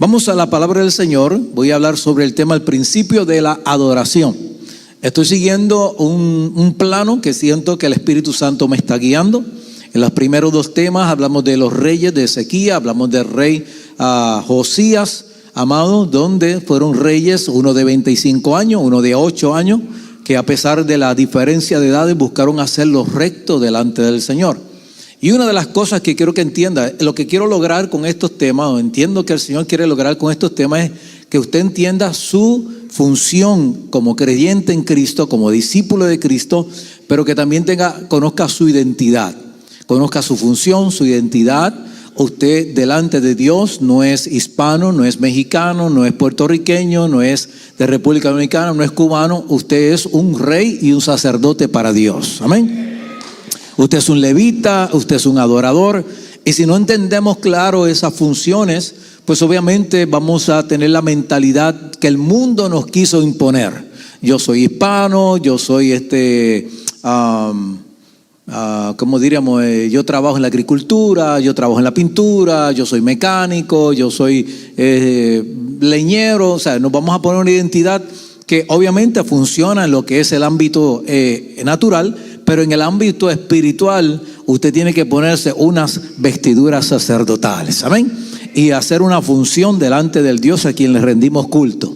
Vamos a la palabra del Señor. Voy a hablar sobre el tema, el principio de la adoración. Estoy siguiendo un plano que siento que el Espíritu Santo me está guiando. En los primeros dos temas hablamos de los reyes de Ezequías, hablamos del rey Josías, amado, donde fueron reyes, uno de 25 años, uno de 8 años, que a pesar de la diferencia de edades buscaron hacerlo recto delante del Señor. Y una de las cosas que quiero que entienda, lo que quiero lograr con estos temas, o entiendo que el Señor quiere lograr con estos temas, es que usted entienda su función como creyente en Cristo, como discípulo de Cristo, pero que también conozca su identidad, conozca su función, su identidad. Usted delante de Dios no es hispano, no es mexicano, no es puertorriqueño, no es de República Dominicana, no es cubano. Usted es un rey y un sacerdote para Dios. Amén. Usted es un levita, usted es un adorador. Y si no entendemos claro esas funciones, pues obviamente vamos a tener la mentalidad que el mundo nos quiso imponer. Yo soy hispano, yo soy ¿cómo diríamos? Yo trabajo en la agricultura, yo trabajo en la pintura, yo soy mecánico, yo soy leñero. O sea, nos vamos a poner una identidad que obviamente funciona en lo que es el ámbito natural, pero en el ámbito espiritual usted tiene que ponerse unas vestiduras sacerdotales, amén, y hacer una función delante del Dios a quien le rendimos culto.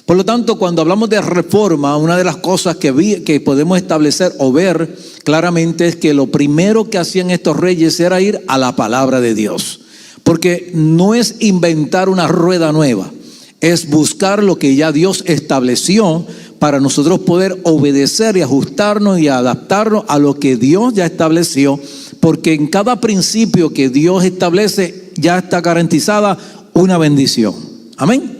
Por lo tanto, cuando hablamos de reforma, una de las cosas que podemos establecer o ver claramente es que lo primero que hacían estos reyes era ir a la palabra de Dios. Porque no es inventar una rueda nueva, es buscar lo que ya Dios estableció para nosotros poder obedecer y ajustarnos y adaptarnos a lo que Dios ya estableció. Porque en cada principio que Dios establece ya está garantizada una bendición. Amén.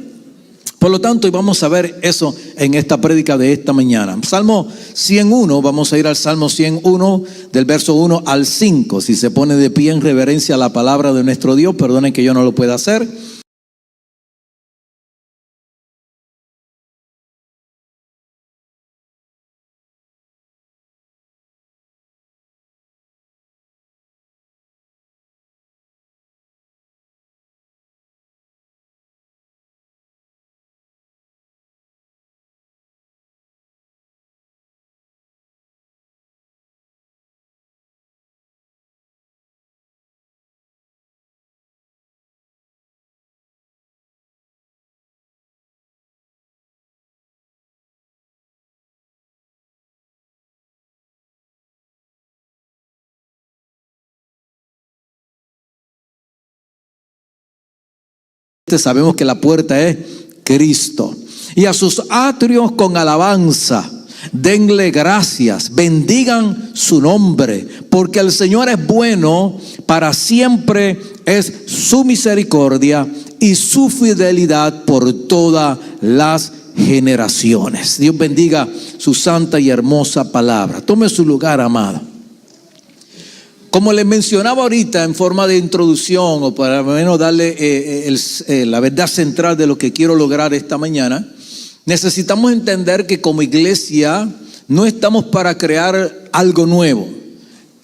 Por lo tanto, y vamos a ver eso en esta prédica de esta mañana. Salmo 101, vamos a ir al Salmo 101, del verso 1 al 5. Si se pone de pie en reverencia a la palabra de nuestro Dios, perdonen que yo no lo pueda hacer. Sabemos que la puerta es Cristo. Y a sus atrios con alabanza, denle gracias, bendigan su nombre, porque el Señor es bueno, para siempre es su misericordia y su fidelidad por todas las generaciones. Dios bendiga su santa y hermosa palabra. Tome su lugar, amado. Como les mencionaba ahorita en forma de introducción, o para menos darle la verdad central de lo que quiero lograr esta mañana, necesitamos entender que como iglesia no estamos para crear algo nuevo.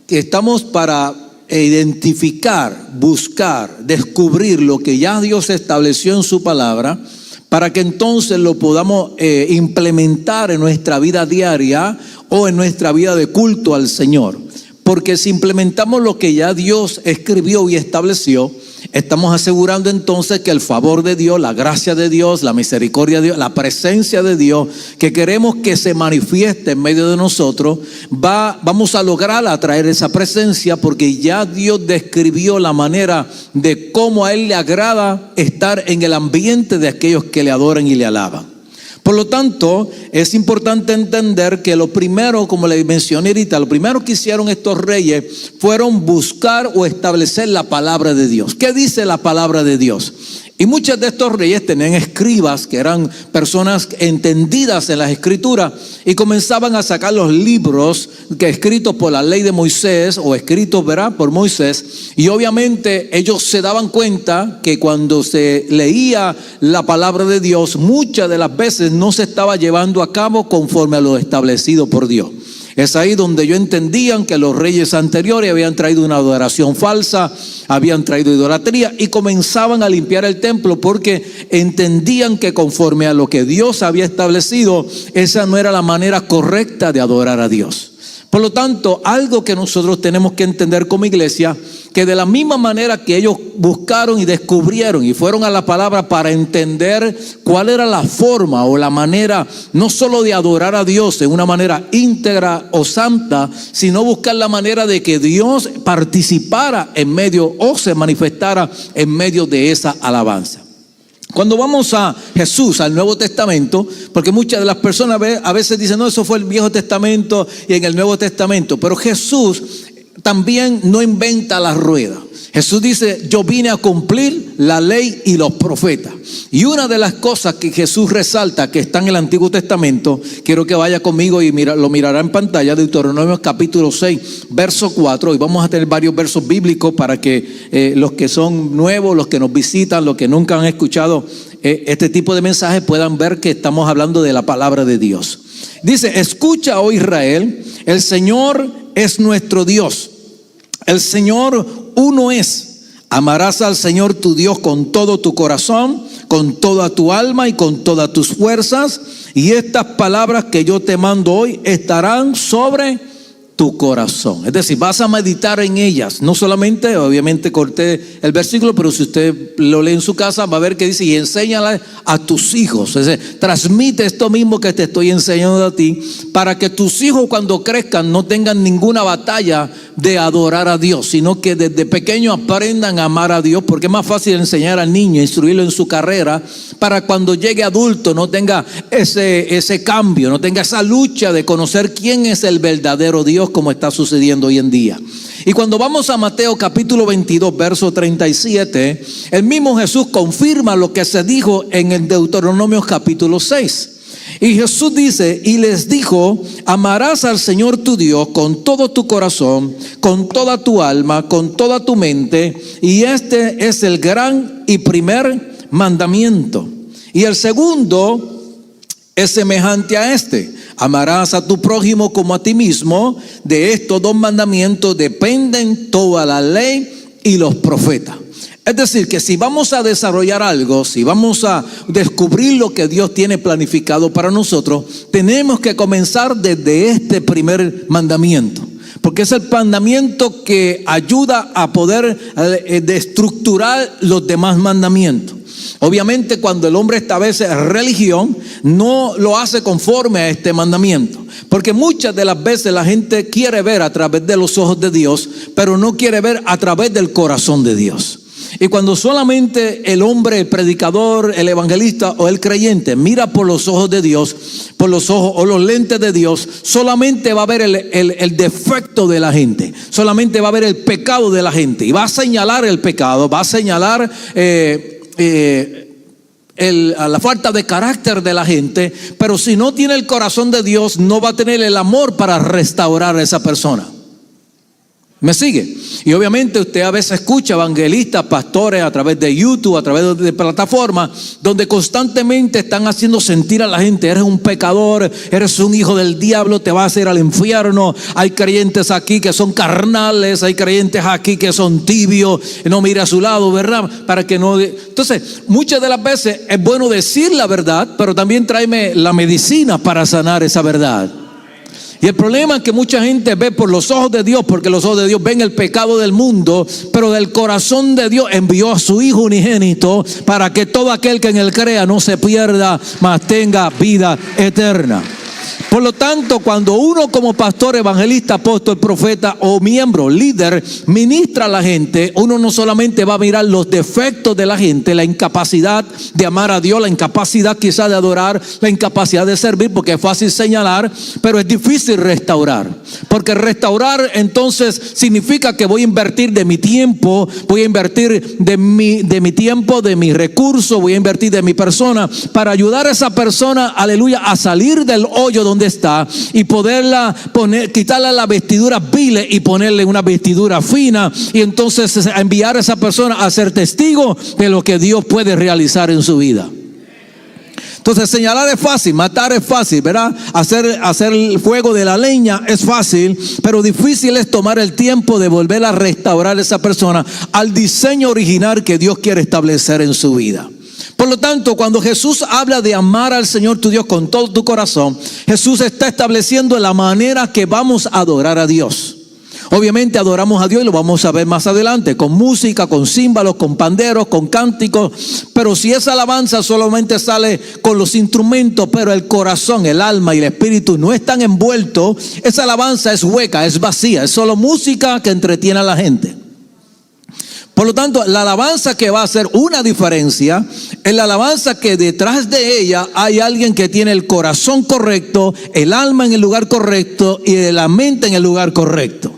Estamos para identificar, buscar, descubrir lo que ya Dios estableció en su palabra, para que entonces lo podamos implementar en nuestra vida diaria o en nuestra vida de culto al Señor. Porque si implementamos lo que ya Dios escribió y estableció, estamos asegurando entonces que el favor de Dios, la gracia de Dios, la misericordia de Dios, la presencia de Dios, que queremos que se manifieste en medio de nosotros, vamos a lograr atraer esa presencia, porque ya Dios describió la manera de cómo a Él le agrada estar en el ambiente de aquellos que le adoran y le alaban. Por lo tanto, es importante entender que lo primero, como les mencioné ahorita, lo primero que hicieron estos reyes fueron buscar o establecer la palabra de Dios. ¿Qué dice la palabra de Dios? Y muchos de estos reyes tenían escribas, que eran personas entendidas en las escrituras, y comenzaban a sacar los libros que escritos por la ley de Moisés, o escritos, ¿verdad?, por Moisés. Y obviamente ellos se daban cuenta que cuando se leía la palabra de Dios, muchas de las veces no se estaba llevando a cabo conforme a lo establecido por Dios. Es ahí donde ellos entendían que los reyes anteriores habían traído una adoración falsa, habían traído idolatría y comenzaban a limpiar el templo porque entendían que conforme a lo que Dios había establecido, esa no era la manera correcta de adorar a Dios. Por lo tanto, algo que nosotros tenemos que entender como iglesia, que de la misma manera que ellos buscaron y descubrieron y fueron a la palabra para entender cuál era la forma o la manera, no solo de adorar a Dios en una manera íntegra o santa, sino buscar la manera de que Dios participara en medio o se manifestara en medio de esa alabanza. Cuando vamos a Jesús, al Nuevo Testamento, porque muchas de las personas a veces dicen, no, eso fue el Viejo Testamento y en el Nuevo Testamento, pero Jesús también no inventa la rueda. Jesús dice, yo vine a cumplir la ley y los profetas. Y una de las cosas que Jesús resalta que está en el Antiguo Testamento, quiero que vaya conmigo y lo mirará en pantalla, Deuteronomio capítulo 6, verso 4. Y vamos a tener varios versos bíblicos para que los que son nuevos, los que nos visitan, los que nunca han escuchado este tipo de mensajes puedan ver que estamos hablando de la palabra de Dios. Dice, escucha, oh Israel, el Señor es nuestro Dios. El Señor uno es. Amarás al Señor tu Dios con todo tu corazón, con toda tu alma y con todas tus fuerzas. Y estas palabras que yo te mando hoy estarán sobre tu corazón. Es decir, vas a meditar en ellas. No solamente, obviamente corté el versículo, pero si usted lo lee en su casa va a ver que dice, y enséñala a tus hijos. Es decir, transmite esto mismo que te estoy enseñando a ti, para que tus hijos cuando crezcan no tengan ninguna batalla de adorar a Dios, sino que desde pequeños aprendan a amar a Dios, porque es más fácil enseñar al niño, instruirlo en su carrera, para cuando llegue adulto no tenga ese cambio, no tenga esa lucha de conocer quién es el verdadero Dios, como está sucediendo hoy en día. Y cuando vamos a Mateo capítulo 22, verso 37, el mismo Jesús confirma lo que se dijo en el Deuteronomio capítulo 6. Y Jesús dice, y les dijo, amarás al Señor tu Dios con todo tu corazón, con toda tu alma, con toda tu mente, y este es el gran y primer mandamiento. Y el segundo es semejante a este, amarás a tu prójimo como a ti mismo. De estos dos mandamientos dependen toda la ley y los profetas. Es decir, que si vamos a desarrollar algo, si vamos a descubrir lo que Dios tiene planificado para nosotros, tenemos que comenzar desde este primer mandamiento, porque es el mandamiento que ayuda a poder estructurar los demás mandamientos. Obviamente, cuando el hombre establece religión, no lo hace conforme a este mandamiento, porque muchas de las veces la gente quiere ver a través de los ojos de Dios, pero no quiere ver a través del corazón de Dios. Y cuando solamente el hombre, el predicador, el evangelista o el creyente mira por los ojos de Dios, por los ojos o los lentes de Dios, solamente va a ver el defecto de la gente, solamente va a ver el pecado de la gente y va a señalar el pecado, va a señalar la falta de carácter de la gente. Pero si no tiene el corazón de Dios, no va a tener el amor para restaurar a esa persona. ¿Me sigue? Y obviamente usted a veces escucha evangelistas, pastores a través de YouTube, a través de plataformas, donde constantemente están haciendo sentir a la gente, eres un pecador, eres un hijo del diablo, te vas a ir al infierno. Hay creyentes aquí que son carnales, hay creyentes aquí que son tibios, no mire a su lado, ¿verdad? Para que no. Entonces, muchas de las veces es bueno decir la verdad, pero también tráeme la medicina para sanar esa verdad. Y el problema es que mucha gente ve por los ojos de Dios, porque los ojos de Dios ven el pecado del mundo, pero del corazón de Dios envió a su Hijo unigénito para que todo aquel que en él crea no se pierda, mas tenga vida eterna. Por lo tanto, cuando uno como pastor, evangelista, apóstol, profeta o miembro, líder, ministra a la gente, uno no solamente va a mirar los defectos de la gente, la incapacidad de amar a Dios, la incapacidad quizá de adorar, la incapacidad de servir, porque es fácil señalar, pero es difícil restaurar. Porque restaurar entonces significa que voy a invertir de mi tiempo, voy a invertir de mi tiempo, de mis recursos, voy a invertir de mi persona para ayudar a esa persona, aleluya, a salir del hoyo donde está y poderla poner, quitarle las vestiduras viles y ponerle una vestidura fina, y entonces enviar a esa persona a ser testigo de lo que Dios puede realizar en su vida. Entonces señalar es fácil, matar es fácil, ¿verdad? Hacer el fuego de la leña es fácil, pero difícil es tomar el tiempo de volver a restaurar a esa persona al diseño original que Dios quiere establecer en su vida. Por lo tanto, cuando Jesús habla de amar al Señor tu Dios con todo tu corazón, Jesús está estableciendo la manera que vamos a adorar a Dios. Obviamente adoramos a Dios y lo vamos a ver más adelante, con música, con címbalos, con panderos, con cánticos. Pero si esa alabanza solamente sale con los instrumentos, pero el corazón, el alma y el espíritu no están envueltos, esa alabanza es hueca, es vacía, es solo música que entretiene a la gente. Por lo tanto, la alabanza que va a hacer una diferencia es la alabanza que detrás de ella hay alguien que tiene el corazón correcto, el alma en el lugar correcto y la mente en el lugar correcto.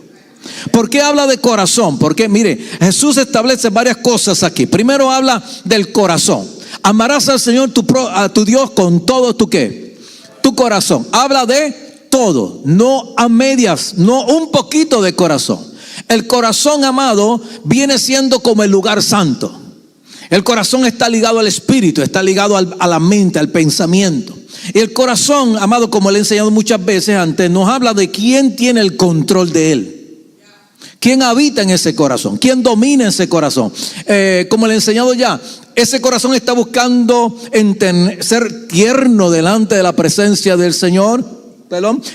¿Por qué habla de corazón? Porque mire, Jesús establece varias cosas aquí. Primero habla del corazón. Amarás al Señor a tu Dios con todo tu ¿qué? Tu corazón. Habla de todo, no a medias, no un poquito de corazón. El corazón, amado, viene siendo como el lugar santo. El corazón está ligado al espíritu, está ligado a la mente, al pensamiento. Y el corazón, amado, como le he enseñado muchas veces antes, nos habla de quién tiene el control de él. ¿Quién habita en ese corazón? ¿Quién domina ese corazón? Como le he enseñado ya, ese corazón está buscando ser tierno delante de la presencia del Señor.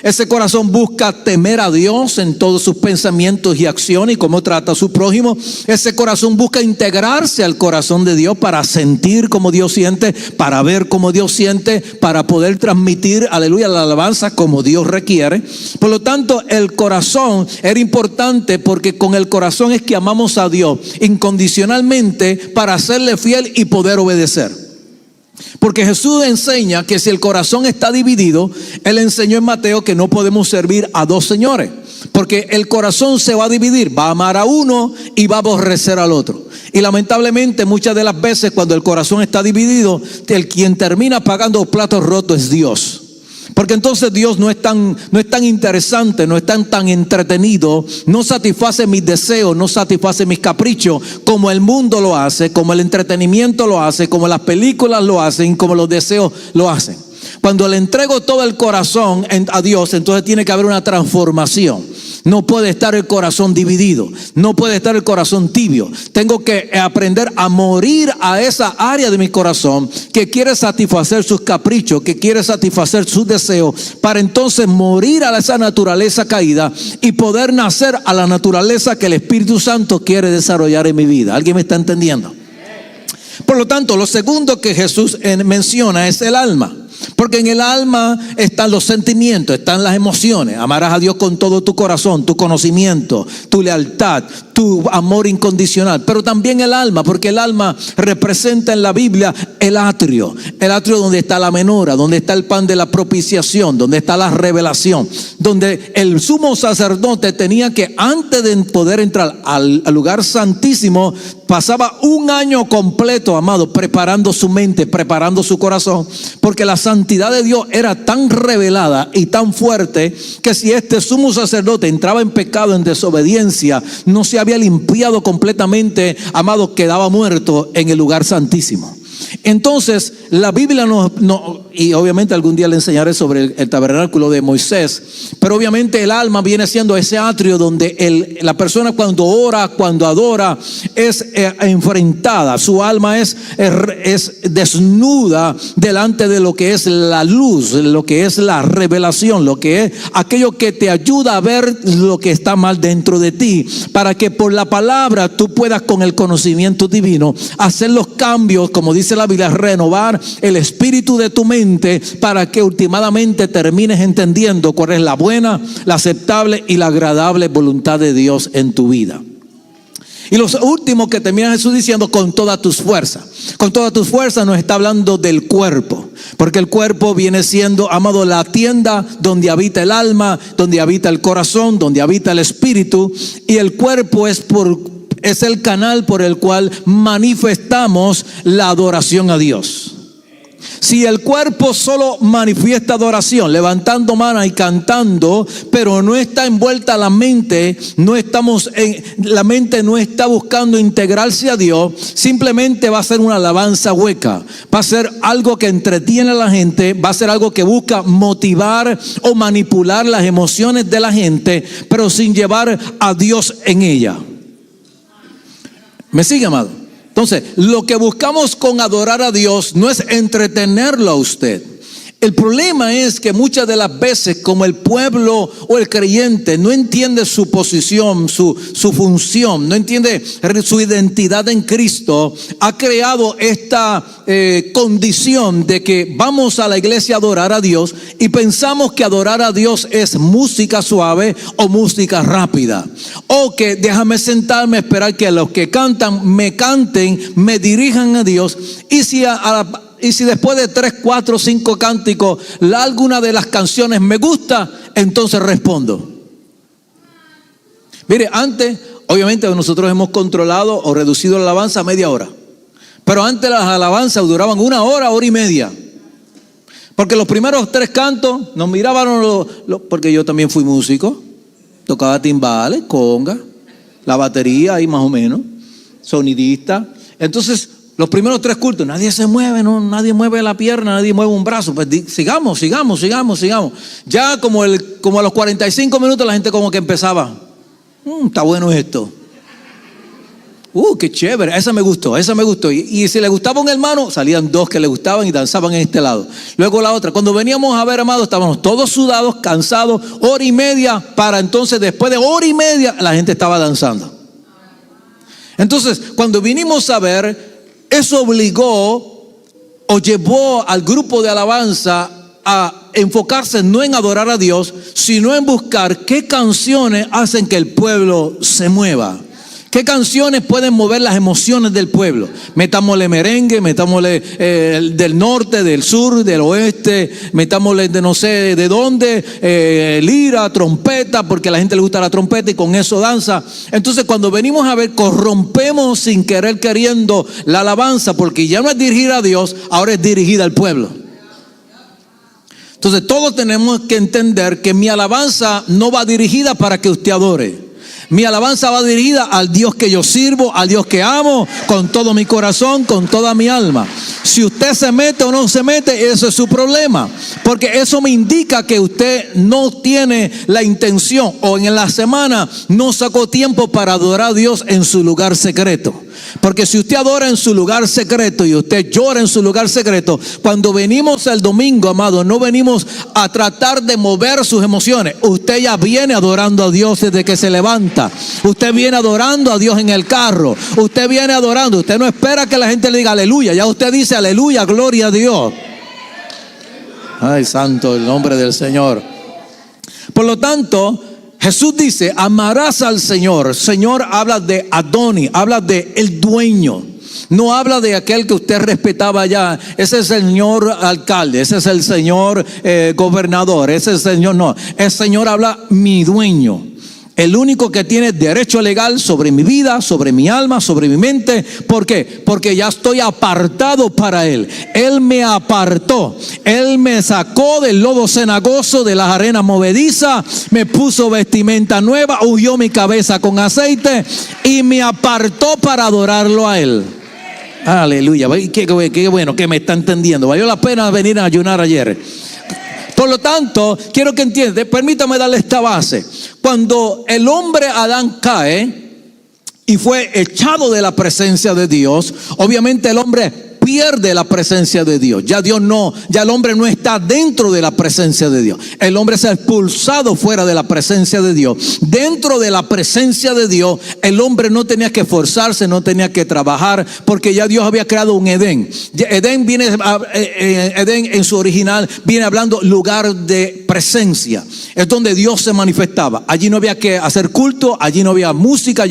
Ese corazón busca temer a Dios en todos sus pensamientos y acciones y cómo trata a su prójimo. Ese corazón busca integrarse al corazón de Dios para sentir como Dios siente, para ver como Dios siente, para poder transmitir, aleluya, la alabanza como Dios requiere. Por lo tanto, el corazón era importante porque con el corazón es que amamos a Dios incondicionalmente para serle fiel y poder obedecer. Porque Jesús enseña que si el corazón está dividido, Él enseñó en Mateo que no podemos servir a dos señores. Porque el corazón se va a dividir, va a amar a uno y va a aborrecer al otro. Y lamentablemente muchas de las veces cuando el corazón está dividido, el quien termina pagando platos rotos es Dios. Porque entonces Dios no es tan interesante, no es tan entretenido, no satisface mis deseos, no satisface mis caprichos como el mundo lo hace, como el entretenimiento lo hace, como las películas lo hacen, como los deseos lo hacen. Cuando le entrego todo el corazón a Dios, entonces tiene que haber una transformación. No puede estar el corazón dividido, no puede estar el corazón tibio. Tengo que aprender a morir a esa área de mi corazón que quiere satisfacer sus caprichos, que quiere satisfacer sus deseos, para entonces morir a esa naturaleza caída y poder nacer a la naturaleza que el Espíritu Santo quiere desarrollar en mi vida. ¿Alguien me está entendiendo? Por lo tanto, lo segundo que Jesús menciona es el alma. Porque en el alma están los sentimientos, están las emociones. Amarás a Dios con todo tu corazón, tu conocimiento, tu lealtad, tu amor incondicional. Pero también el alma, porque el alma representa en la Biblia el atrio donde está la menora, donde está el pan de la propiciación, donde está la revelación, donde el sumo sacerdote tenía que, antes de poder entrar al lugar santísimo, pasaba un año completo, amado, preparando su mente, preparando su corazón, porque la santidad de Dios era tan revelada y tan fuerte que si este sumo sacerdote entraba en pecado, en desobediencia, no se había limpiado completamente, amado, quedaba muerto en el lugar santísimo. Entonces la Biblia y obviamente algún día le enseñaré sobre el tabernáculo de Moisés, pero obviamente el alma viene siendo ese atrio donde la persona cuando ora, cuando adora, es enfrentada. Su alma es desnuda delante de lo que es la luz, lo que es la revelación, lo que es aquello que te ayuda a ver lo que está mal dentro de ti, para que por la palabra tú puedas, con el conocimiento divino, hacer los cambios, como dice la Biblia, renovar el espíritu de tu mente para que últimamente termines entendiendo cuál es la buena, la aceptable y la agradable voluntad de Dios en tu vida. Y lo último que termina Jesús diciendo, con todas tus fuerzas. Con todas tus fuerzas nos está hablando del cuerpo, porque el cuerpo viene siendo, amado, la tienda donde habita el alma, donde habita el corazón, donde habita el espíritu, y el cuerpo es el canal por el cual manifestamos la adoración a Dios. Si el cuerpo solo manifiesta adoración, levantando manos y cantando, pero no está envuelta la mente, la mente no está buscando integrarse a Dios, simplemente va a ser una alabanza hueca, va a ser algo que entretiene a la gente, va a ser algo que busca motivar o manipular las emociones de la gente, pero sin llevar a Dios en ella. ¿Me sigue, amado? Entonces, lo que buscamos con adorar a Dios no es entretenerlo a usted. El problema es que muchas de las veces, como el pueblo o el creyente no entiende su posición, su función, no entiende su identidad en Cristo, ha creado esta condición de que vamos a la iglesia a adorar a Dios y pensamos que adorar a Dios es música suave o música rápida, o que déjame sentarme a esperar que los que cantan, me dirijan a Dios, y si después de 3, 4, 5 cánticos alguna de las canciones me gusta, entonces respondo. Mire, antes, obviamente nosotros hemos controlado o reducido la alabanza a media hora. Pero antes las alabanzas duraban 1 hora, hora y media. Porque los primeros 3 cantos nos miraban, porque yo también fui músico, tocaba timbales, conga, la batería ahí más o menos, sonidista. Entonces, los primeros 3 cultos, nadie se mueve, nadie mueve la pierna, nadie mueve un brazo. Pues sigamos. Ya como a los 45 minutos la gente como que empezaba. Está bueno esto. Qué chévere, esa me gustó. Y si le gustaba un hermano, salían 2 que le gustaban y danzaban en este lado. Luego la otra. Cuando veníamos a ver, amados, estábamos todos sudados, cansados, hora y media, para entonces después de hora y media la gente estaba danzando. Entonces, cuando vinimos a ver, eso obligó o llevó al grupo de alabanza a enfocarse no en adorar a Dios, sino en buscar qué canciones hacen que el pueblo se mueva. ¿Qué canciones pueden mover las emociones del pueblo? Metámosle merengue, metámosle del norte, del sur, del oeste, metámosle de no sé de dónde, lira, trompeta, porque a la gente le gusta la trompeta y con eso danza. Entonces cuando venimos a ver, corrompemos sin querer queriendo la alabanza, porque ya no es dirigida a Dios, ahora es dirigida al pueblo. Entonces todos tenemos que entender que mi alabanza no va dirigida para que usted adore. Mi alabanza va dirigida al Dios que yo sirvo, al Dios que amo con todo mi corazón, con toda mi alma. Si usted se mete o no se mete, eso es su problema, porque eso me indica que usted no tiene la intención o en la semana no sacó tiempo para adorar a Dios en su lugar secreto. Porque si usted adora en su lugar secreto y usted llora en su lugar secreto, cuando venimos el domingo, amado, no venimos a tratar de mover sus emociones. Usted ya viene adorando a Dios desde que se levanta. Usted viene adorando a Dios en el carro. Usted viene adorando. Usted no espera que la gente le diga aleluya. Ya usted dice aleluya, gloria a Dios. Ay, santo el nombre del Señor. Por lo tanto, Jesús dice, amarás al Señor. Señor habla de Adoni, habla de el dueño. No habla de aquel que usted respetaba ya. Ese es el señor alcalde, ese es el señor gobernador, ese es el señor, no. El Señor habla mi dueño. El único que tiene derecho legal sobre mi vida, sobre mi alma, sobre mi mente. ¿Por qué? Porque ya estoy apartado para Él. Él me apartó. Él me sacó del lodo cenagoso, de las arenas movedizas. Me puso vestimenta nueva, ungió mi cabeza con aceite y me apartó para adorarlo a Él. Aleluya. Qué bueno que me está entendiendo. Valió la pena venir a ayunar ayer. Por lo tanto, quiero que entienda, permítame darle esta base. Cuando el hombre Adán cae y fue echado de la presencia de Dios, obviamente el hombre pierde la presencia de Dios. Ya el hombre no está dentro de la presencia de Dios. El hombre se ha expulsado fuera de la presencia de Dios. Dentro de la presencia de Dios, el hombre no tenía que esforzarse, no tenía que trabajar, porque ya Dios había creado un Edén. Edén en su original viene hablando lugar de presencia. Es donde Dios se manifestaba. Allí no había que hacer culto, allí no había música,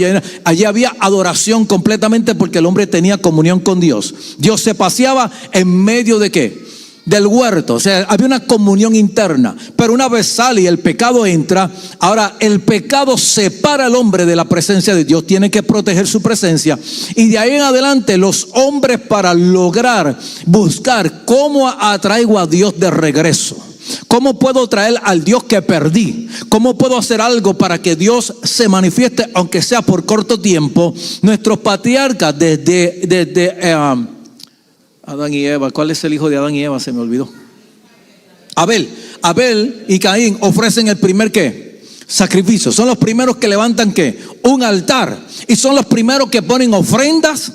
allí había adoración completamente, porque el hombre tenía comunión con Dios. Dios se paseaba en medio de ¿qué? del huerto. O sea, había una comunión interna. Pero una vez sale y el pecado entra, ahora el pecado separa al hombre de la presencia de Dios. Tiene que proteger su presencia. Y de ahí en adelante los hombres, para lograr buscar cómo atraigo a Dios de regreso, cómo puedo traer al Dios que perdí, cómo puedo hacer algo para que Dios se manifieste, aunque sea por corto tiempo. Nuestros patriarcas desde Adán y Eva. ¿Cuál es el hijo de Adán y Eva? Se me olvidó. Abel y Caín ofrecen el primer ¿qué? Sacrificio. Son los primeros que levantan ¿qué? Un altar. Y son los primeros que ponen ofrendas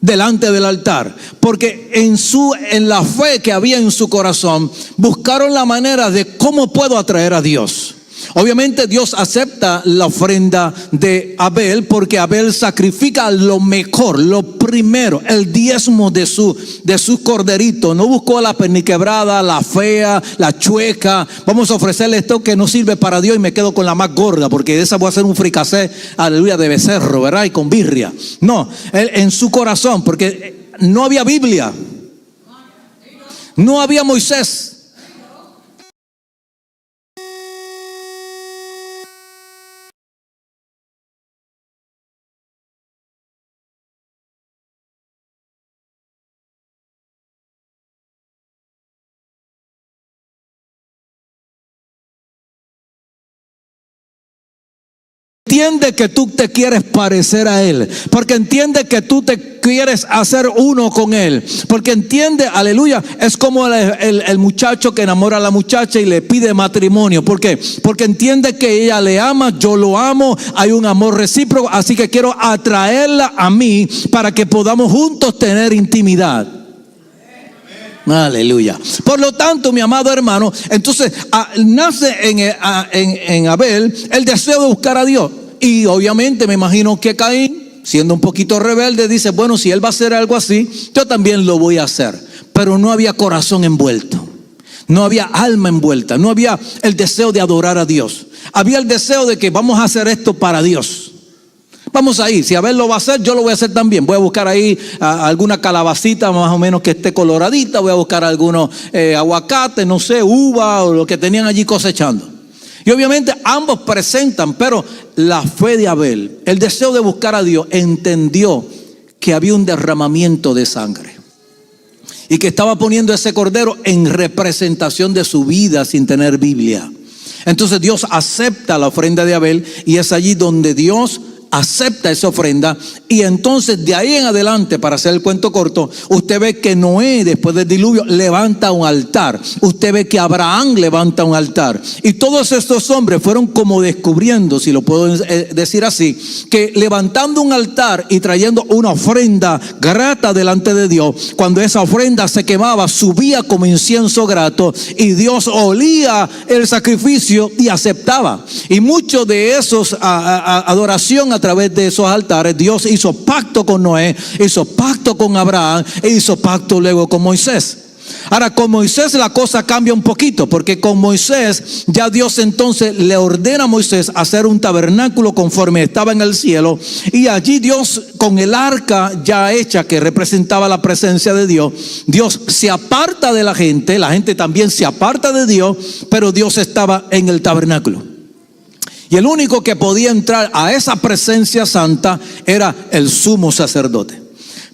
delante del altar. Porque en la fe que había en su corazón, buscaron la manera de cómo puedo atraer a Dios. Obviamente Dios acepta la ofrenda de Abel, porque Abel sacrifica lo mejor, lo primero, el diezmo de su corderito. No buscó la perniquebrada, la fea, la chueca. Vamos a ofrecerle esto que no sirve para Dios y me quedo con la más gorda, porque de esa voy a hacer un fricasé, aleluya, de becerro, ¿verdad? Y con birria. No, él, en su corazón, porque no había Biblia, no había Moisés. Entiende que tú te quieres parecer a Él, porque entiende que tú te quieres hacer uno con Él, porque entiende, aleluya, es como el muchacho que enamora a la muchacha y le pide matrimonio. ¿Por qué? Porque entiende que ella le ama, yo lo amo, hay un amor recíproco, así que quiero atraerla a mí para que podamos juntos tener intimidad. Aleluya. Por lo tanto, mi amado hermano, entonces nace en Abel el deseo de buscar a Dios. Y obviamente me imagino que Caín, siendo un poquito rebelde, dice, bueno, si él va a hacer algo así, yo también lo voy a hacer. Pero no había corazón envuelto, no había alma envuelta, no había el deseo de adorar a Dios. Había el deseo de que vamos a hacer esto para Dios. Vamos ahí, si Abel lo va a hacer, yo lo voy a hacer también. Voy a buscar ahí alguna calabacita más o menos que esté coloradita. Voy a buscar algunos aguacates, no sé, uva o lo que tenían allí cosechando. Y obviamente ambos presentan, pero la fe de Abel, el deseo de buscar a Dios, entendió que había un derramamiento de sangre y que estaba poniendo ese cordero en representación de su vida sin tener Biblia. Entonces Dios acepta la ofrenda de Abel y es allí donde Dios acepta esa ofrenda. Y entonces de ahí en adelante, para hacer el cuento corto, usted ve que Noé, después del diluvio, levanta un altar. Usted ve que Abraham levanta un altar. Y todos estos hombres fueron como descubriendo, si lo puedo decir así, que levantando un altar y trayendo una ofrenda grata delante de Dios, cuando esa ofrenda se quemaba, subía como incienso grato y Dios olía el sacrificio y aceptaba. Y muchos de esos adoración a través de esos altares, Dios hizo pacto con Noé, hizo pacto con Abraham e hizo pacto luego con Moisés. Ahora, con Moisés la cosa cambia un poquito, porque con Moisés ya Dios entonces le ordena a Moisés hacer un tabernáculo conforme estaba en el cielo, y allí Dios, con el arca ya hecha que representaba la presencia de Dios, Dios se aparta de la gente también se aparta de Dios, pero Dios estaba en el tabernáculo. Y el único que podía entrar a esa presencia santa era el sumo sacerdote.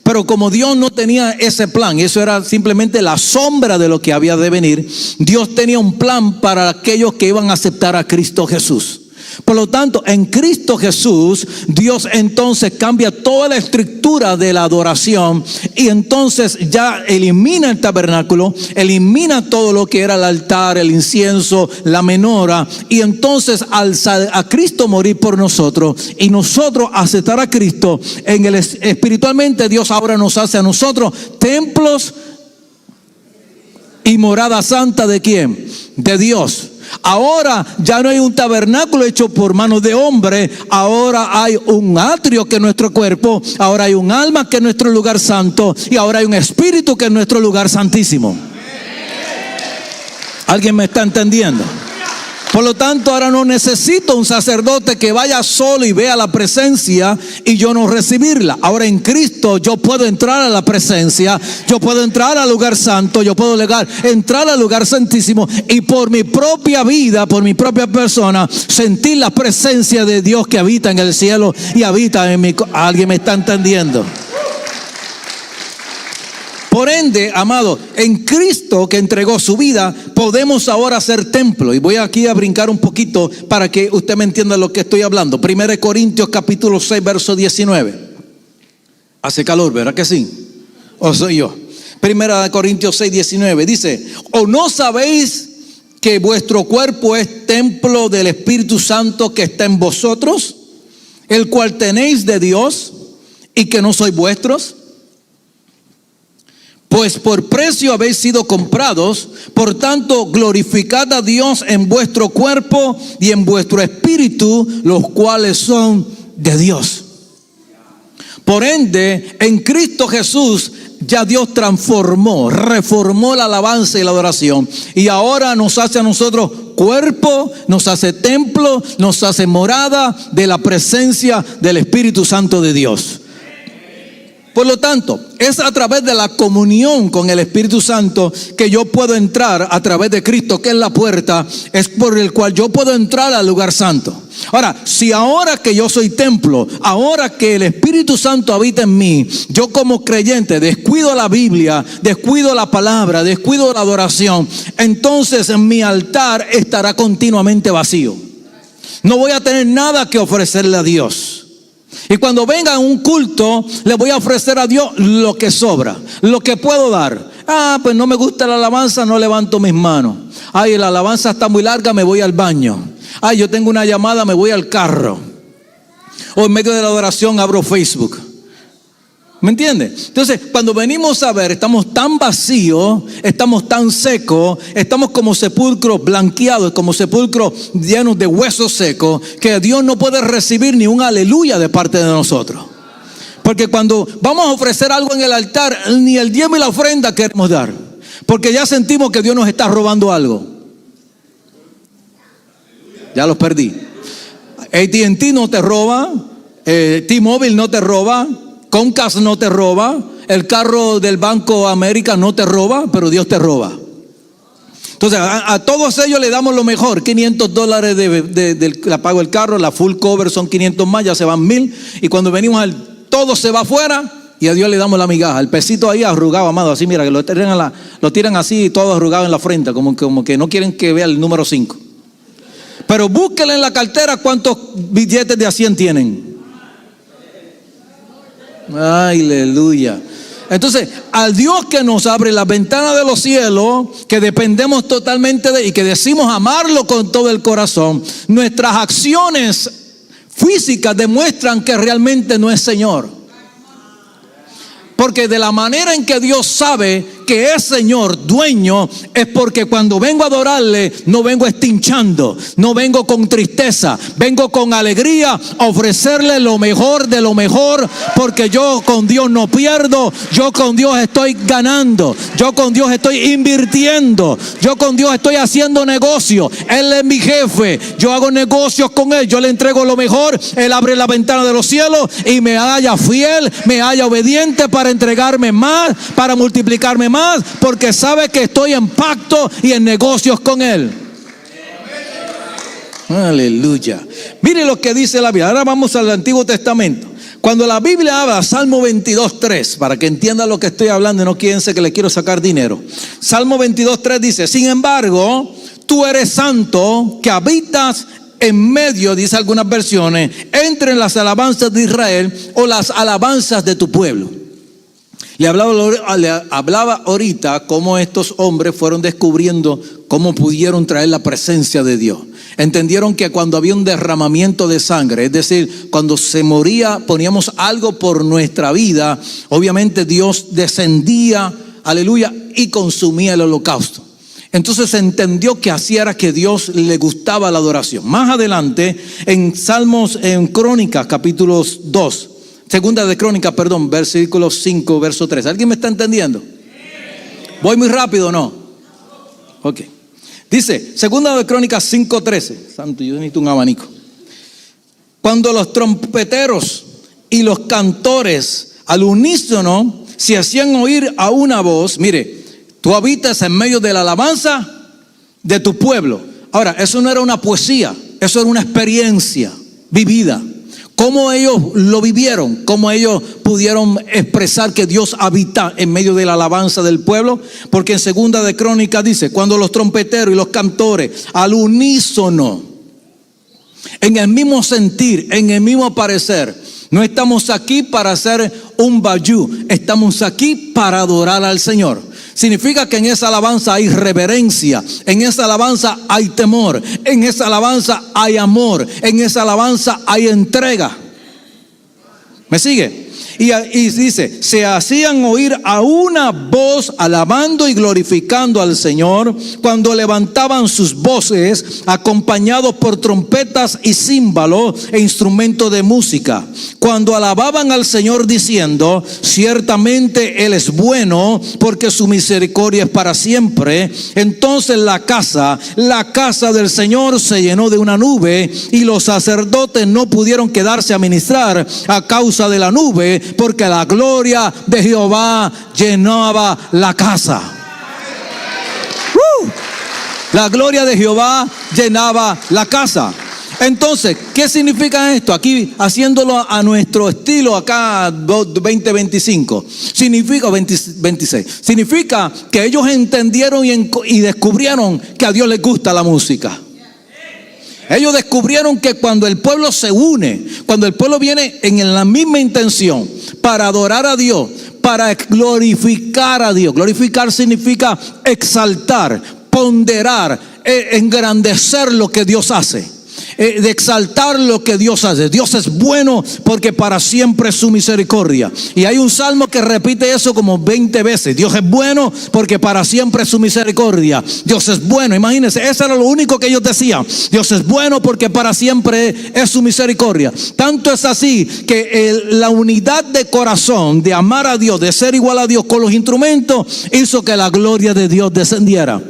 Pero como Dios no tenía ese plan, eso era simplemente la sombra de lo que había de venir, Dios tenía un plan para aquellos que iban a aceptar a Cristo Jesús. Por lo tanto, en Cristo Jesús, Dios entonces cambia toda la estructura de la adoración y entonces ya elimina el tabernáculo, elimina todo lo que era el altar, el incienso, la menorá, y entonces al a Cristo morir por nosotros y nosotros aceptar a Cristo, espiritualmente Dios ahora nos hace a nosotros templos y morada santa ¿de quién? De Dios. Ahora ya no hay un tabernáculo hecho por manos de hombre, ahora hay un atrio que es nuestro cuerpo, ahora hay un alma que es nuestro lugar santo y ahora hay un espíritu que es nuestro lugar santísimo. ¿Alguien me está entendiendo? Por lo tanto, ahora no necesito un sacerdote que vaya solo y vea la presencia y yo no recibirla. Ahora en Cristo yo puedo entrar a la presencia, yo puedo entrar al lugar santo, yo puedo entrar al lugar santísimo y por mi propia vida, por mi propia persona, sentir la presencia de Dios que habita en el cielo y habita en mí. ¿Alguien me está entendiendo? Por ende, amado, en Cristo que entregó su vida, podemos ahora ser templo. Y voy aquí a brincar un poquito para que usted me entienda lo que estoy hablando. 1 Corintios capítulo 6, verso 19. Hace calor, ¿verdad que sí? ¿O soy yo? 1 Corintios 6, 19. Dice, ¿o no sabéis que vuestro cuerpo es templo del Espíritu Santo que está en vosotros, el cual tenéis de Dios y que no sois vuestros? Pues por precio habéis sido comprados, por tanto glorificad a Dios en vuestro cuerpo y en vuestro espíritu, los cuales son de Dios. Por ende, en Cristo Jesús ya Dios reformó la alabanza y la adoración. Y ahora nos hace a nosotros cuerpo, nos hace templo, nos hace morada de la presencia del Espíritu Santo de Dios. Por lo tanto, es a través de la comunión con el Espíritu Santo que yo puedo entrar a través de Cristo, que es la puerta, es por el cual yo puedo entrar al lugar santo. Ahora, si ahora que yo soy templo, ahora que el Espíritu Santo habita en mí, yo como creyente descuido la Biblia, descuido la palabra, descuido la adoración, entonces mi altar estará continuamente vacío. No voy a tener nada que ofrecerle a Dios. Y cuando venga a un culto, le voy a ofrecer a Dios lo que sobra, lo que puedo dar. Pues no me gusta la alabanza, no levanto mis manos. La alabanza está muy larga, me voy al baño. Yo tengo una llamada, me voy al carro. O en medio de la adoración abro Facebook. ¿Me entiende? Entonces, cuando venimos a ver, estamos tan vacíos, estamos tan secos, estamos como sepulcros blanqueados, como sepulcros llenos de huesos secos, que Dios no puede recibir ni un aleluya de parte de nosotros. Porque cuando vamos a ofrecer algo en el altar, ni el diezmo y la ofrenda queremos dar, porque ya sentimos que Dios nos está robando algo. Ya los perdí. AT&T no te roba, T-Mobile no te roba, Comcast no te roba, el carro del Banco América no te roba, pero Dios te roba. Entonces a todos ellos le damos lo mejor, $500 de la pago del carro, la full cover son 500 más, ya se van 1000, y cuando venimos todo se va afuera y a Dios le damos la migaja, el pesito ahí arrugado, amado, así mira, que lo tiran así todo arrugado en la frente, como que no quieren que vea el número 5. Pero búsquenle en la cartera cuántos billetes de a 100 tienen. Aleluya. Entonces, al Dios que nos abre las ventanas de los cielos, que dependemos totalmente de Él y que decimos amarlo con todo el corazón, nuestras acciones físicas demuestran que realmente no es Señor. Porque de la manera en que Dios sabe que es Señor, dueño, es porque cuando vengo a adorarle, no vengo estinchando, no vengo con tristeza, vengo con alegría a ofrecerle lo mejor de lo mejor, porque yo con Dios no pierdo, yo con Dios estoy ganando, yo con Dios estoy invirtiendo, yo con Dios estoy haciendo negocio. Él es mi jefe, yo hago negocios con Él, yo le entrego lo mejor, Él abre la ventana de los cielos y me halla fiel, me halla obediente para entregarme más, para multiplicarme más, porque sabe que estoy en pacto y en negocios con Él. Aleluya. Mire lo que dice la Biblia. Ahora vamos al Antiguo Testamento. Cuando la Biblia habla, Salmo 22:3, para que entienda lo que estoy hablando y no piense que le quiero sacar dinero. Salmo 22:3 dice: sin embargo, tú eres santo, que habitas en medio, dice algunas versiones, entre las alabanzas de Israel o las alabanzas de tu pueblo. Le hablaba ahorita cómo estos hombres fueron descubriendo cómo pudieron traer la presencia de Dios. Entendieron que cuando había un derramamiento de sangre, es decir, cuando se moría, poníamos algo por nuestra vida, obviamente Dios descendía, aleluya, y consumía el holocausto. Entonces se entendió que así era que Dios le gustaba la adoración. Más adelante, en Crónicas, capítulos 2, Segunda de Crónicas, versículo 5, verso 3. ¿Alguien me está entendiendo? ¿Voy muy rápido o no? Ok. Dice, segunda de Crónicas 5:13. Santo, yo necesito un abanico. Cuando los trompeteros y los cantores al unísono se hacían oír a una voz. Mire, tú habitas en medio de la alabanza de tu pueblo. Ahora, eso no era una poesía, eso era una experiencia vivida. ¿Cómo ellos lo vivieron? ¿Cómo ellos pudieron expresar que Dios habita en medio de la alabanza del pueblo? Porque en segunda de Crónicas dice, cuando los trompeteros y los cantores al unísono, en el mismo sentir, en el mismo parecer, no estamos aquí para hacer un bayú, estamos aquí para adorar al Señor. Significa que en esa alabanza hay reverencia, en esa alabanza hay temor, en esa alabanza hay amor, en esa alabanza hay entrega. ¿Me sigue? Y dice, se hacían oír a una voz alabando y glorificando al Señor cuando levantaban sus voces acompañados por trompetas y címbalos e instrumentos de música. Cuando alababan al Señor diciendo, ciertamente Él es bueno porque su misericordia es para siempre. Entonces la casa del Señor se llenó de una nube y los sacerdotes no pudieron quedarse a ministrar a causa de la nube, porque la gloria de Jehová llenaba la casa. La gloria de Jehová llenaba la casa. Entonces, ¿qué significa esto? Aquí haciéndolo a nuestro estilo acá 2025. Significa 26. Significa que ellos entendieron y descubrieron que a Dios les gusta la música. Ellos descubrieron que cuando el pueblo se une, cuando el pueblo viene en la misma intención para adorar a Dios, para glorificar a Dios. Glorificar significa exaltar, ponderar, engrandecer lo que Dios hace. De exaltar lo que Dios hace. Dios es bueno porque para siempre es su misericordia. Y hay un salmo que repite eso como 20 veces. Dios es bueno porque para siempre es su misericordia. Dios es bueno. Imagínense, eso era lo único que ellos decían. Dios es bueno porque para siempre es su misericordia. Tanto es así que la unidad de corazón de amar a Dios, de ser igual a Dios con los instrumentos, hizo que la gloria de Dios descendiera.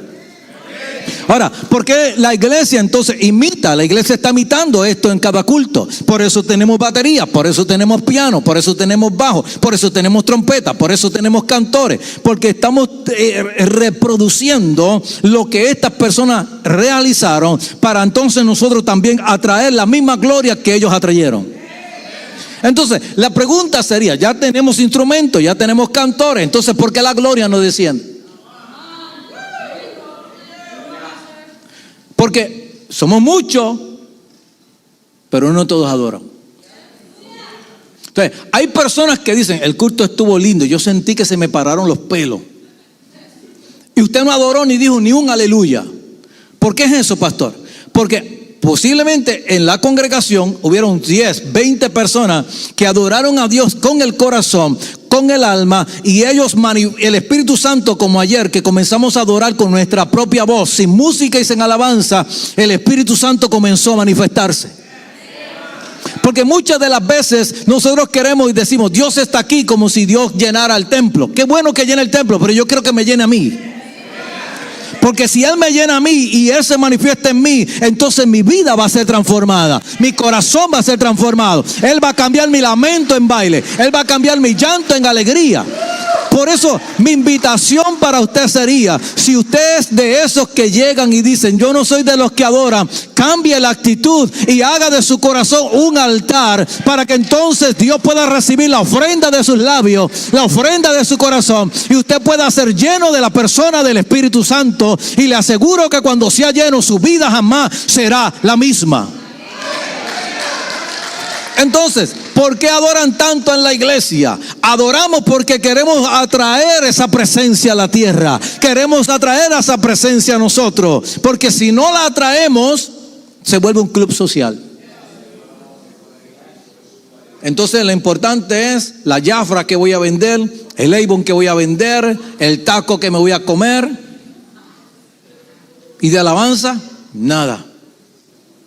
Ahora, ¿por qué la iglesia entonces imita? La iglesia está imitando esto en cada culto. Por eso tenemos batería, por eso tenemos piano, por eso tenemos bajo, por eso tenemos trompeta, por eso tenemos cantores. Porque estamos reproduciendo lo que estas personas realizaron para entonces nosotros también atraer la misma gloria que ellos atrayeron. Entonces, la pregunta sería, ya tenemos instrumentos, ya tenemos cantores, entonces ¿por qué la gloria no desciende? Porque somos muchos, pero no todos adoran. Entonces, hay personas que dicen, el culto estuvo lindo, yo sentí que se me pararon los pelos. Y usted no adoró ni dijo ni un aleluya. ¿Por qué es eso, pastor? Porque posiblemente en la congregación hubieron 10, 20 personas que adoraron a Dios con el corazón, con el alma, y el Espíritu Santo, como ayer que comenzamos a adorar con nuestra propia voz, sin música y sin alabanza, el Espíritu Santo comenzó a manifestarse. Porque muchas de las veces nosotros queremos y decimos, Dios está aquí, como si Dios llenara el templo. Qué bueno que llene el templo, pero yo quiero que me llene a mí. Porque si Él me llena a mí y Él se manifiesta en mí, entonces mi vida va a ser transformada. Mi corazón va a ser transformado. Él va a cambiar mi lamento en baile. Él va a cambiar mi llanto en alegría. Por eso mi invitación para usted sería, si usted es de esos que llegan y dicen, yo no soy de los que adoran, cambie la actitud y haga de su corazón un altar para que entonces Dios pueda recibir la ofrenda de sus labios, la ofrenda de su corazón, y usted pueda ser lleno de la persona del Espíritu Santo, y le aseguro que cuando sea lleno su vida jamás será la misma. Entonces, ¿por qué adoran tanto en la iglesia? Adoramos porque queremos atraer esa presencia a la tierra. Queremos atraer esa presencia a nosotros. Porque si no la atraemos, se vuelve un club social. Entonces lo importante es la Jafra que voy a vender, el Avon que voy a vender, el taco que me voy a comer. Y de alabanza, nada.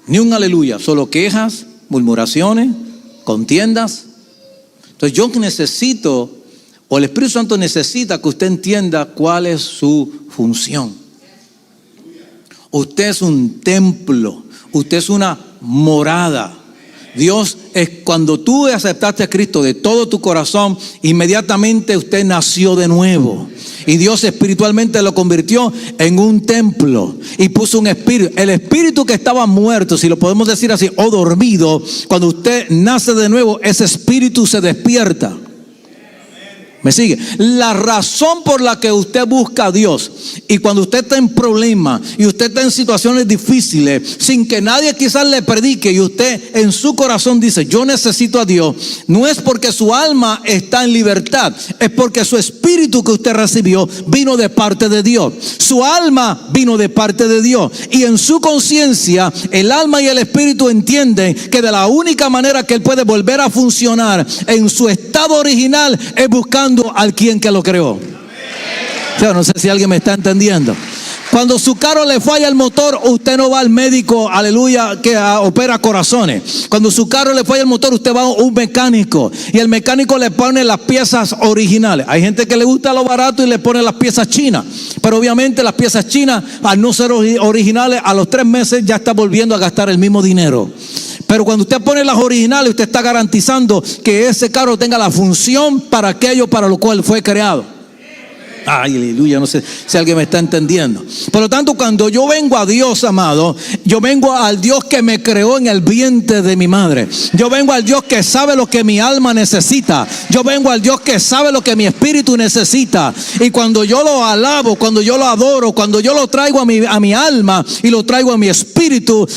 Ni un aleluya, solo quejas, murmuraciones, contiendas. Entonces yo necesito, o el Espíritu Santo necesita que usted entienda cuál es su función. Usted es un templo. Usted es una morada. Dios es, cuando tú aceptaste a Cristo de todo tu corazón, inmediatamente usted nació de nuevo. Y Dios espiritualmente lo convirtió en un templo y puso un espíritu. El espíritu que estaba muerto, si lo podemos decir así, o dormido, cuando usted nace de nuevo, ese espíritu se despierta. ¿Me sigue? La razón por la que usted busca a Dios, y cuando usted está en problemas y usted está en situaciones difíciles, sin que nadie quizás le predique, y usted en su corazón dice: yo necesito a Dios, no es porque su alma está en libertad, es porque su espíritu que usted recibió vino de parte de Dios. Su alma vino de parte de Dios, y en su conciencia el alma y el espíritu entienden que de la única manera que él puede volver a funcionar en su estado original es buscando al quien que lo creó. Yo no sé si alguien me está entendiendo. Cuando su carro le falla el motor, usted no va al médico, aleluya, que opera corazones. Cuando su carro le falla el motor, usted va a un mecánico, y el mecánico le pone las piezas originales. Hay gente que le gusta lo barato y le pone las piezas chinas, pero obviamente las piezas chinas, al no ser originales, a los 3 meses ya está volviendo a gastar el mismo dinero. Pero cuando usted pone las originales, usted está garantizando que ese carro tenga la función para aquello para lo cual fue creado. Ay, aleluya, no sé si alguien me está entendiendo. Por lo tanto, cuando yo vengo a Dios, amado, yo vengo al Dios que me creó en el vientre de mi madre. Yo vengo al Dios que sabe lo que mi alma necesita. Yo vengo al Dios que sabe lo que mi espíritu necesita. Y cuando yo lo alabo, cuando yo lo adoro, cuando yo lo traigo a mi alma y lo traigo a mi espíritu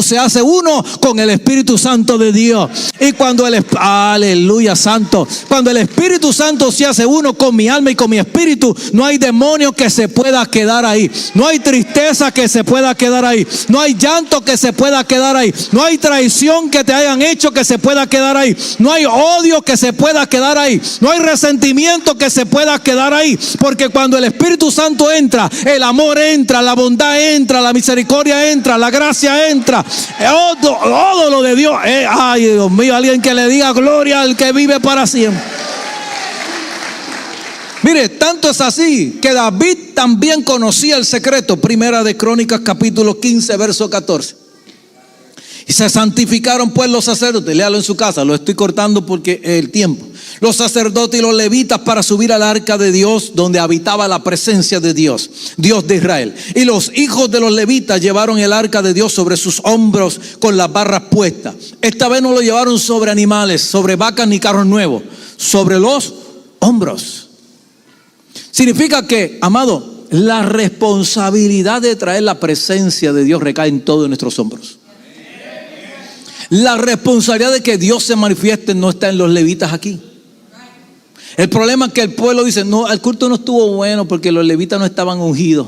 se hace uno con el Espíritu Santo de Dios. Y cuando aleluya, santo, cuando el Espíritu Santo se hace uno con mi alma y con mi espíritu, no hay demonio que se pueda quedar ahí. No hay tristeza que se pueda quedar ahí. No hay llanto que se pueda quedar ahí. No hay traición que te hayan hecho que se pueda quedar ahí. No hay odio que se pueda quedar ahí. No hay resentimiento que se pueda quedar ahí. Porque cuando el Espíritu Santo entra, el amor entra, la bondad entra, la misericordia entra, la gracia entra. Todo lo de Dios. Ay, Dios mío, alguien que le diga gloria al que vive para siempre. Mire, tanto es así que David también conocía el secreto. Primera de Crónicas, capítulo 15, verso 14. Y se santificaron pues los sacerdotes. Léalo en su casa, lo estoy cortando porque el tiempo. Los sacerdotes y los levitas para subir al arca de Dios, donde habitaba la presencia de Dios, Dios de Israel. Y los hijos de los levitas llevaron el arca de Dios sobre sus hombros con las barras puestas. Esta vez no lo llevaron sobre animales, sobre vacas ni carros nuevos, sobre los hombros. Significa que, amado, la responsabilidad de traer la presencia de Dios recae en todos nuestros hombros. La responsabilidad de que Dios se manifieste no está en los levitas aquí. El problema es que el pueblo dice: no, el culto no estuvo bueno porque los levitas no estaban ungidos.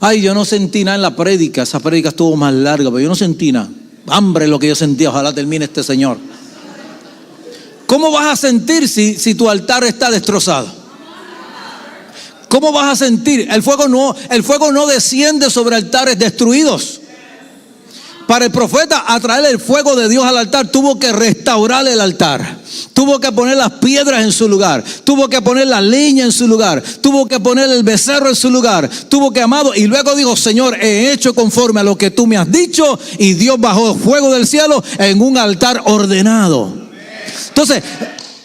Ay, yo no sentí nada en la prédica. Esa prédica estuvo más larga, pero yo no sentí nada. Hambre es lo que yo sentía. Ojalá termine este señor. ¿Cómo vas a sentir si tu altar está destrozado? ¿Cómo vas a sentir? El fuego no desciende sobre altares destruidos. Para el profeta, atraer el fuego de Dios al altar, tuvo que restaurar el altar. Tuvo que poner las piedras en su lugar. Tuvo que poner la leña en su lugar. Tuvo que poner el becerro en su lugar. Tuvo que, amado, y luego dijo: Señor, he hecho conforme a lo que tú me has dicho. Y Dios bajó fuego del cielo en un altar ordenado. Entonces,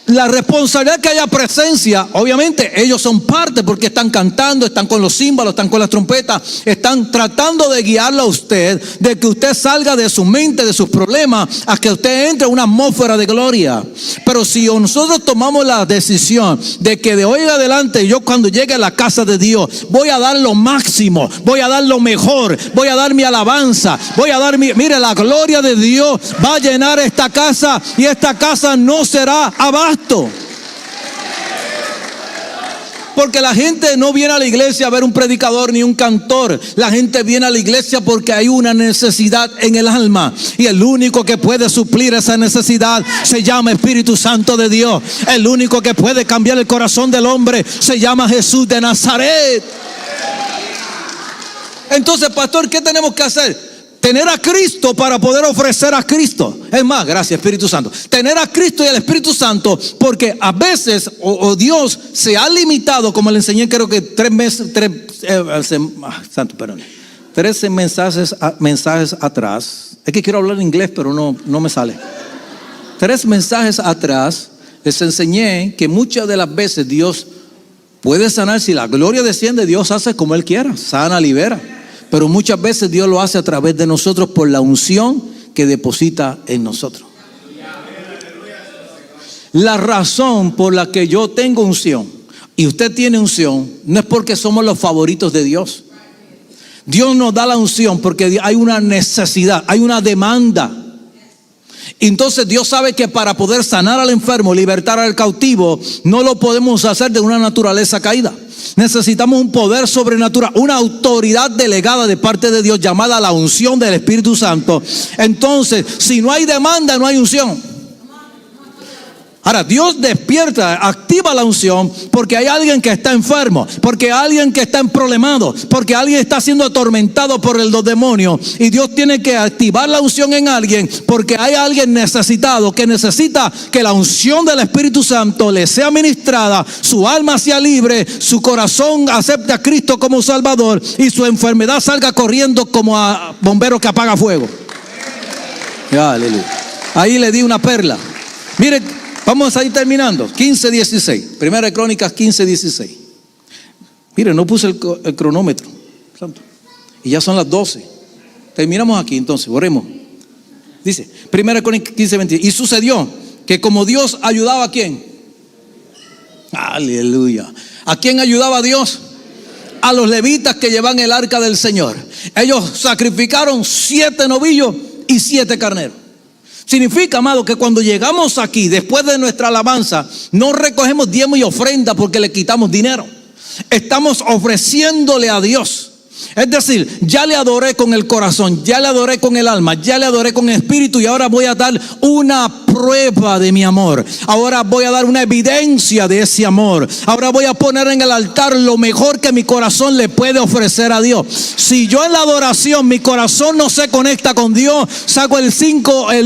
la responsabilidad que haya presencia, obviamente ellos son parte porque están cantando, están con los címbalos, están con las trompetas, están tratando de guiarlo a usted, de que usted salga de su mente, de sus problemas, a que usted entre en una atmósfera de gloria. Pero si nosotros tomamos la decisión de que de hoy en adelante, yo cuando llegue a la casa de Dios, voy a dar lo máximo, voy a dar lo mejor, voy a dar mi alabanza, voy a dar mire, la gloria de Dios va a llenar esta casa, y esta casa no será abasto. Porque la gente no viene a la iglesia a ver un predicador ni un cantor. La gente viene a la iglesia porque hay una necesidad en el alma, y el único que puede suplir esa necesidad se llama Espíritu Santo de Dios. El único que puede cambiar el corazón del hombre se llama Jesús de Nazaret. Entonces, pastor, ¿qué tenemos que hacer? Tener a Cristo para poder ofrecer a Cristo. Es más, gracias Espíritu Santo. Tener a Cristo y al Espíritu Santo, porque a veces Dios se ha limitado, como le enseñé creo que 3 mensajes atrás. Es que quiero hablar en inglés, pero no me sale. 3 mensajes atrás les enseñé que muchas de las veces Dios puede sanar. Si la gloria desciende, Dios hace como Él quiera, sana, libera. Pero muchas veces Dios lo hace a través de nosotros por la unción que deposita en nosotros. La razón por la que yo tengo unción y usted tiene unción no es porque somos los favoritos de Dios. Dios nos da la unción porque hay una necesidad, hay una demanda. Entonces Dios sabe que para poder sanar al enfermo, libertar al cautivo, no lo podemos hacer de una naturaleza caída. Necesitamos un poder sobrenatural, una autoridad delegada de parte de Dios llamada la unción del Espíritu Santo. Entonces, si no hay demanda, no hay unción. Ahora, Dios despierta, activa la unción porque hay alguien que está enfermo, porque hay alguien que está problemado, porque alguien está siendo atormentado por los demonios. Y Dios tiene que activar la unción en alguien porque hay alguien necesitado que necesita que la unción del Espíritu Santo le sea ministrada, su alma sea libre, su corazón acepte a Cristo como Salvador y su enfermedad salga corriendo como a bombero que apaga fuego. Aleluya. Ahí le di una perla. Mire, vamos a ir terminando. 15:16. Primera de Crónicas 15:16. Mire, no puse el cronómetro. Santo. Y ya son las 12. Terminamos aquí entonces, oremos. Dice, Primera de Crónicas 15:20. Y sucedió que como Dios ayudaba a ¿quién? Aleluya. ¿A quién ayudaba Dios? A los levitas que llevan el arca del Señor. Ellos sacrificaron 7 novillos y 7 carneros. Significa, amado, que cuando llegamos aquí, después de nuestra alabanza, no recogemos diezmo y ofrenda porque le quitamos dinero. Estamos ofreciéndole a Dios. Es decir, ya le adoré con el corazón, ya le adoré con el alma, ya le adoré con el espíritu y ahora voy a dar una prueba de mi amor. Ahora voy a dar una evidencia de ese amor. Ahora voy a poner en el altar lo mejor que mi corazón le puede ofrecer a Dios. Si yo en la adoración mi corazón no se conecta con Dios, saco el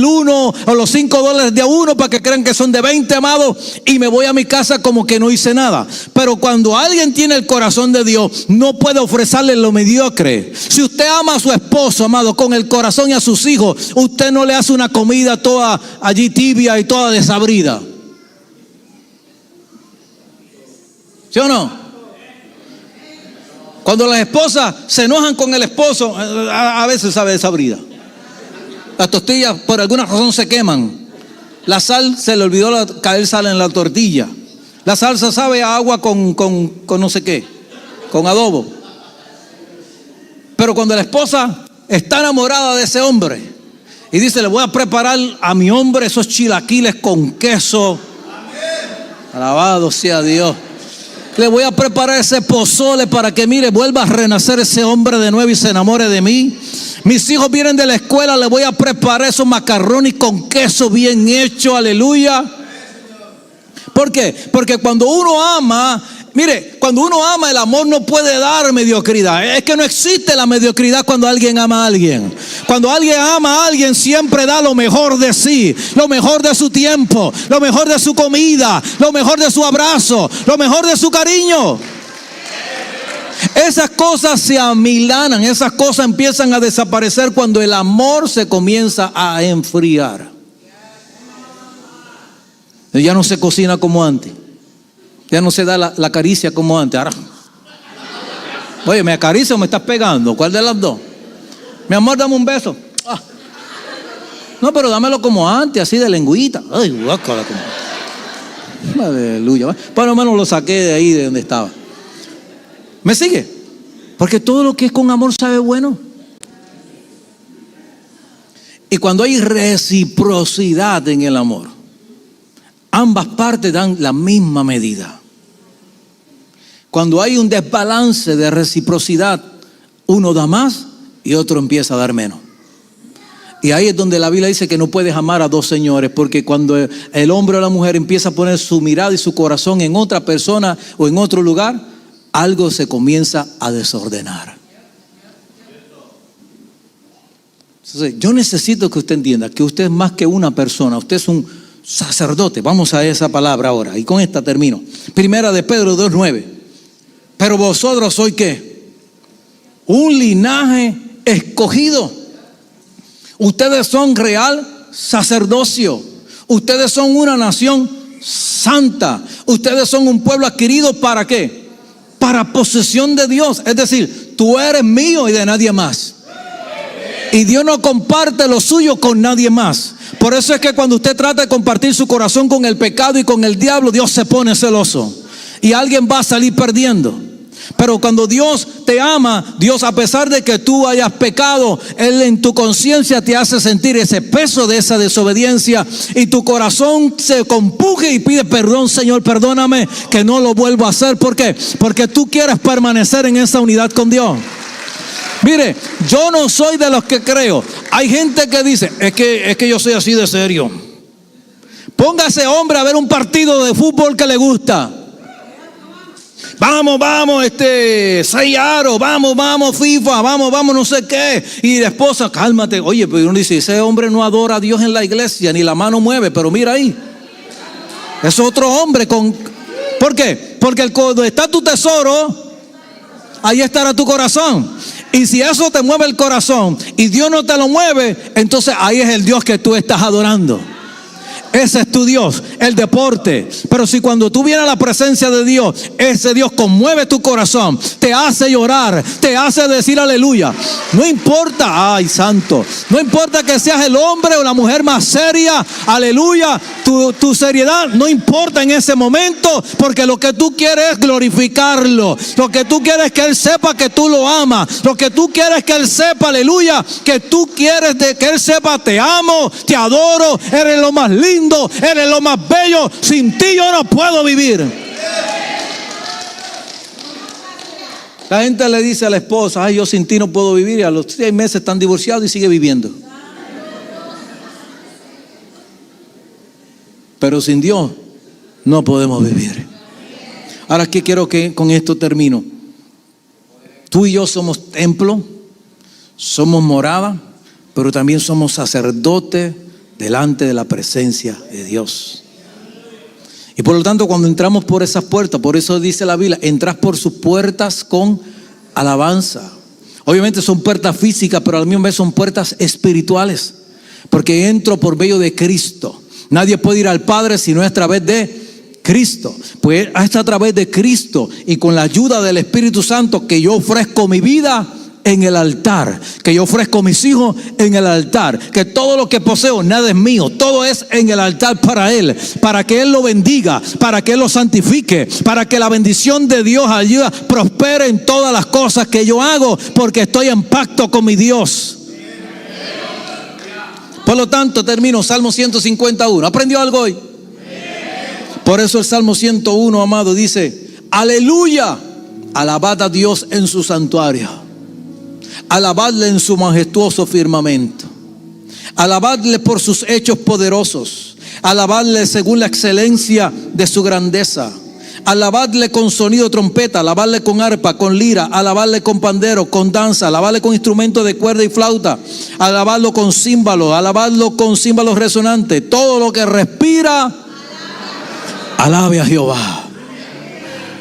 1 o los $5 de a uno para que crean que son de 20, amado, y me voy a mi casa como que no hice nada. Pero cuando alguien tiene el corazón de Dios, no puede ofrecerle lo mediocre. Si usted ama a su esposo, amado, con el corazón y a sus hijos, usted no le hace una comida toda allí tibia y toda desabrida. ¿Sí o no? Cuando las esposas se enojan con el esposo, a veces sabe desabrida. Las tortillas por alguna razón se queman. La sal, se le olvidó caer sal en la tortilla. La salsa sabe a agua con no sé qué, con adobo. Pero cuando la esposa está enamorada de ese hombre y dice, le voy a preparar a mi hombre esos chilaquiles con queso. Alabado sea Dios. Le voy a preparar ese pozole para que, mire, vuelva a renacer ese hombre de nuevo y se enamore de mí. Mis hijos vienen de la escuela, le voy a preparar esos macarrones con queso bien hecho. Aleluya. ¿Por qué? Porque cuando uno ama, mire, cuando uno ama, el amor no puede dar mediocridad. Es que no existe la mediocridad cuando alguien ama a alguien. Cuando alguien ama a alguien, siempre da lo mejor de sí, lo mejor de su tiempo, lo mejor de su comida, lo mejor de su abrazo, lo mejor de su cariño. Esas cosas se amilanan, esas cosas empiezan a desaparecer cuando el amor se comienza a enfriar. Ya no se cocina como antes. Ya no se da la caricia como antes. Ahora, oye, ¿me acaricia o me estás pegando? ¿Cuál de las dos? Mi amor, dame un beso. No, pero dámelo como antes, así de lengüita. Ay, guácala. Aleluya. Por lo menos lo saqué de ahí, de donde estaba. ¿Me sigue? Porque todo lo que es con amor sabe bueno. Y cuando hay reciprocidad en el amor, ambas partes dan la misma medida. Cuando hay un desbalance de reciprocidad, uno da más y otro empieza a dar menos. Y ahí es donde la Biblia dice que no puedes amar a dos señores, porque cuando el hombre o la mujer empieza a poner su mirada y su corazón en otra persona o en otro lugar, algo se comienza a desordenar. Entonces, yo necesito que usted entienda que usted es más que una persona, usted es un sacerdote. Vamos a esa palabra ahora y con esta termino. Primera de Pedro 2:9. Pero vosotros sois ¿qué? Un linaje escogido. Ustedes son real sacerdocio. Ustedes son una nación santa. Ustedes son un pueblo adquirido ¿para qué? Para posesión de Dios. Es decir, tú eres mío y de nadie más. Y Dios no comparte lo suyo con nadie más. Por eso es que cuando usted trata de compartir su corazón con el pecado y con el diablo, Dios se pone celoso. Y alguien va a salir perdiendo. Pero cuando Dios te ama, Dios, a pesar de que tú hayas pecado, Él en tu conciencia te hace sentir ese peso de esa desobediencia. Y tu corazón se compuje y pide perdón. Señor, perdóname que no lo vuelvo a hacer. ¿Por qué? Porque tú quieres permanecer en esa unidad con Dios. Mire, yo no soy de los que creo. Hay gente que dice, es que yo soy así de serio. Póngase hombre a ver un partido de fútbol que le gusta. Vamos, 6 aros, vamos, FIFA, vamos, no sé qué. Y la esposa, cálmate. Oye, pero uno dice, ese hombre no adora a Dios en la iglesia, ni la mano mueve, pero mira ahí. Es otro hombre con... ¿Por qué? Porque donde está tu tesoro, ahí estará tu corazón. Y si eso te mueve el corazón y Dios no te lo mueve, entonces ahí es el Dios que tú estás adorando. Ese es tu Dios, el deporte. Pero si cuando tú vienes a la presencia de Dios, ese Dios conmueve tu corazón, te hace llorar, te hace decir aleluya. No importa, ay santo, no importa que seas el hombre o la mujer más seria, aleluya, tu seriedad no importa en ese momento, porque lo que tú quieres es glorificarlo. Lo que tú quieres es que Él sepa que tú lo amas. Lo que tú quieres es que Él sepa, aleluya, que tú quieres que Él sepa, te amo, te adoro, eres lo más lindo, eres lo más bello, sin ti yo no puedo vivir. La gente le dice a la esposa, ay, yo sin ti no puedo vivir, y a los 6 meses están divorciados y sigue viviendo. Pero sin Dios no podemos vivir. Ahora, ¿qué quiero que con esto termino? Tú y yo somos templo, somos morada, pero también somos sacerdotes delante de la presencia de Dios. Y por lo tanto, cuando entramos por esas puertas, por eso dice la Biblia, entras por sus puertas con alabanza. Obviamente son puertas físicas, pero al mismo vez son puertas espirituales, porque entro por medio de Cristo. Nadie puede ir al Padre si no es a través de Cristo. Pues es a través de Cristo y con la ayuda del Espíritu Santo que yo ofrezco mi vida en el altar, que yo ofrezco mis hijos en el altar, que todo lo que poseo, nada es mío, todo es en el altar para Él, para que Él lo bendiga, para que Él lo santifique, para que la bendición de Dios ayuda, prospere en todas las cosas que yo hago, porque estoy en pacto con mi Dios. Por lo tanto, termino, Salmo 151. ¿Aprendió algo hoy? Por eso el Salmo 101, amado, dice, aleluya, alabad a Dios en su santuario, alabadle en su majestuoso firmamento, alabadle por sus hechos poderosos, alabadle según la excelencia de su grandeza, alabadle con sonido de trompeta, alabadle con arpa, con lira, alabadle con pandero, con danza, alabadle con instrumento de cuerda y flauta, alabadlo con címbalos, alabadlo con címbalos resonantes. Todo lo que respira, alabe a Jehová.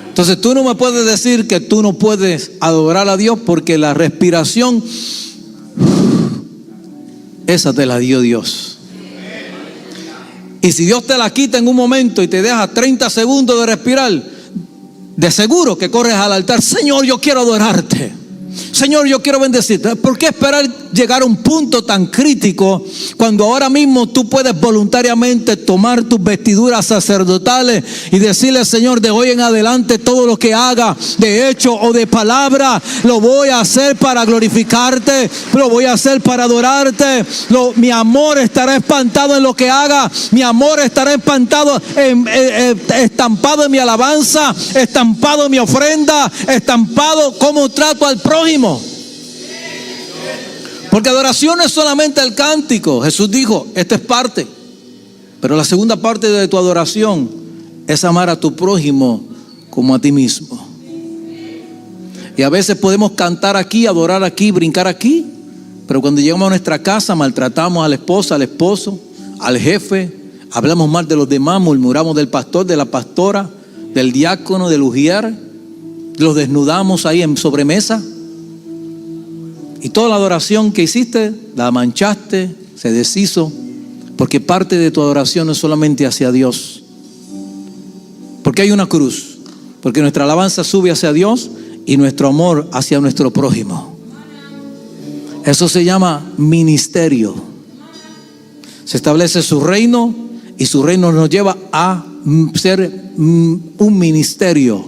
Entonces tú no me puedes decir que tú no puedes adorar a Dios, porque la respiración, esa te la dio Dios. Y si Dios te la quita en un momento y te deja 30 segundos de respirar, de seguro que corres al altar. Señor, yo quiero adorarte. Señor, yo quiero bendecirte. ¿Por qué esperar llegar a un punto tan crítico cuando ahora mismo tú puedes voluntariamente tomar tus vestiduras sacerdotales y decirle, Señor, de hoy en adelante todo lo que haga de hecho o de palabra lo voy a hacer para glorificarte, lo voy a hacer para adorarte? Mi amor estará espantado en lo que haga, mi amor estará estampado en mi alabanza, estampado en mi ofrenda, estampado como trato al prójimo. Porque adoración no es solamente el cántico. Jesús dijo, esta es parte, pero la segunda parte de tu adoración es amar a tu prójimo como a ti mismo. Y a veces podemos cantar aquí, adorar aquí, brincar aquí, Pero cuando llegamos a nuestra casa maltratamos a la esposa, al esposo, al jefe, hablamos mal de los demás, murmuramos del pastor, de la pastora, del diácono, del ujier, los desnudamos ahí en sobremesa. Y toda la adoración que hiciste, la manchaste, se deshizo, porque parte de tu adoración no es solamente hacia Dios. Porque hay una cruz, porque nuestra alabanza sube hacia Dios y nuestro amor hacia nuestro prójimo. Eso se llama ministerio. Se establece su reino y su reino nos lleva a ser un ministerio.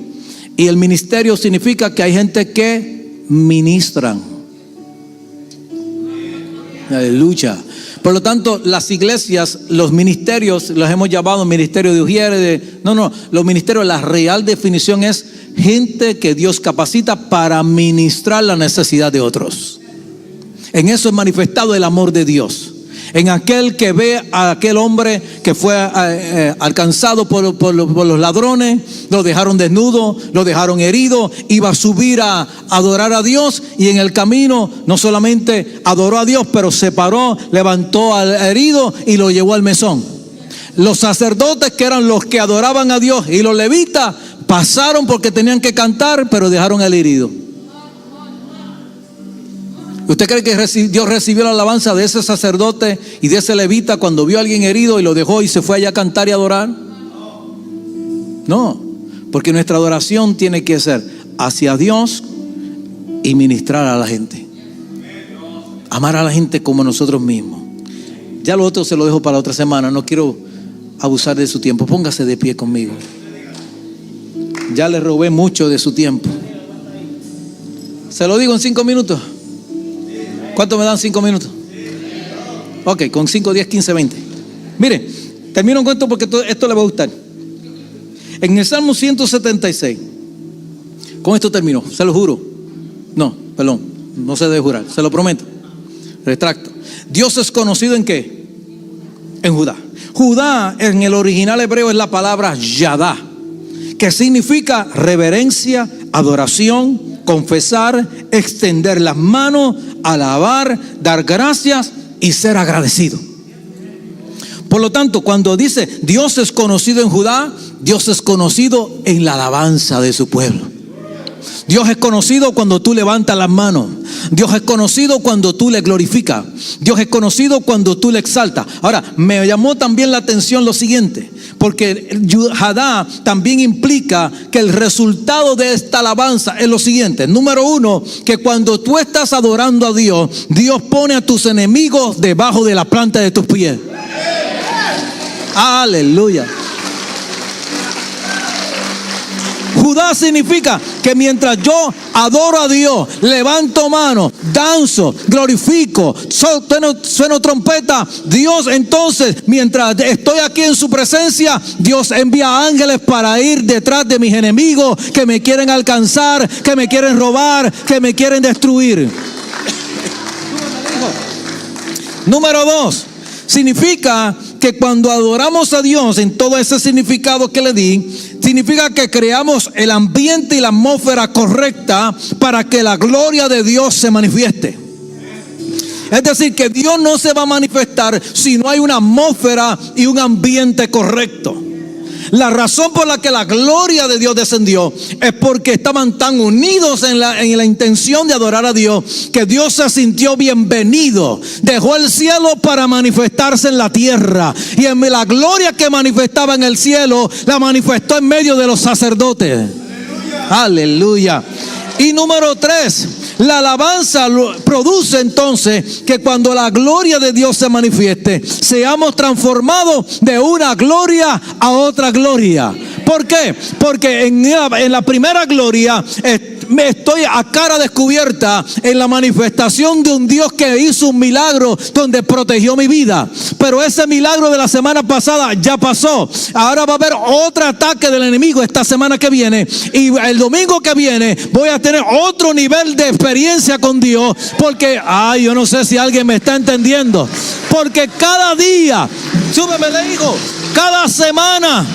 Y el ministerio significa que hay gente que ministran. Aleluya. Por lo tanto, las iglesias, los ministerios, los hemos llamado ministerio de ujieres. Los ministerios, la real definición es gente que Dios capacita para ministrar la necesidad de otros. En eso es manifestado el amor de Dios. En aquel que ve a aquel hombre que fue alcanzado por los ladrones, lo dejaron desnudo, lo dejaron herido, iba a subir a adorar a Dios, y en el camino no solamente adoró a Dios, pero se paró, levantó al herido y lo llevó al mesón. Los sacerdotes, que eran los que adoraban a Dios, y los levitas pasaron porque tenían que cantar, pero dejaron al herido. ¿Usted cree que Dios recibió la alabanza de ese sacerdote y de ese levita cuando vio a alguien herido y lo dejó y se fue allá a cantar y adorar? No, porque nuestra adoración tiene que ser hacia Dios y ministrar a la gente. Amar a la gente como nosotros mismos. Ya lo otro se lo dejo para otra semana, no quiero abusar de su tiempo. Póngase de pie conmigo. Ya le robé mucho de su tiempo. Se lo digo en 5 minutos. ¿Cuánto me dan 5 minutos? Ok, con 5, 10, 15, 20. Mire, termino con esto porque esto le va a gustar. En el Salmo 176, con esto termino, se lo juro. No, perdón, no se debe jurar, se lo prometo. Retracto. Dios es conocido ¿en qué? En Judá. Judá en el original hebreo es la palabra Yadá, que significa reverencia, adoración, confesar, extender las manos, alabar, dar gracias y ser agradecido. Por lo tanto, cuando dice Dios es conocido en Judá, Dios es conocido en la alabanza de su pueblo. Dios es conocido cuando tú levantas las manos. Dios es conocido cuando tú le glorificas. Dios es conocido cuando tú le exaltas. Ahora, me llamó también la atención lo siguiente, porque Judá también implica que el resultado de esta alabanza es lo siguiente. Número 1, que cuando tú estás adorando a Dios, Dios pone a tus enemigos debajo de la planta de tus pies. Aleluya. Judá significa que mientras yo adoro a Dios, levanto manos, danzo, glorifico, sueno trompeta, Dios entonces, mientras estoy aquí en su presencia, Dios envía ángeles para ir detrás de mis enemigos que me quieren alcanzar, que me quieren robar, que me quieren destruir. Número 2, significa que cuando adoramos a Dios, en todo ese significado que le di, significa que creamos el ambiente y la atmósfera correcta para que la gloria de Dios se manifieste. Es decir, que Dios no se va a manifestar si no hay una atmósfera y un ambiente correcto. La razón por la que la gloria de Dios descendió es porque estaban tan unidos en la intención de adorar a Dios, que Dios se sintió bienvenido. Dejó el cielo para manifestarse en la tierra, y en la gloria que manifestaba en el cielo la manifestó en medio de los sacerdotes. Aleluya. Y número 3, la alabanza produce entonces que cuando la gloria de Dios se manifieste, seamos transformados de una gloria a otra gloria. ¿Por qué? Porque en la primera gloria estoy a cara descubierta en la manifestación de un Dios que hizo un milagro donde protegió mi vida. Pero ese milagro de la semana pasada ya pasó. Ahora va a haber otro ataque del enemigo esta semana que viene, y el domingo que viene voy a tener otro nivel de experiencia con Dios, porque yo no sé si alguien me está entendiendo, porque cada día, súbeme, le digo, cada semana,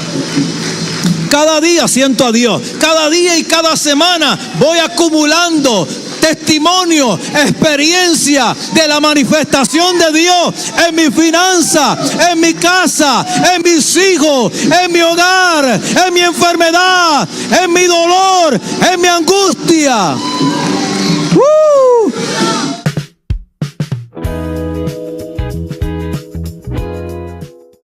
cada día siento a Dios. Cada día y cada semana voy acumulando testimonio, experiencia de la manifestación de Dios en mi finanza, en mi casa, en mis hijos, en mi hogar, en mi enfermedad, en mi dolor, en mi angustia.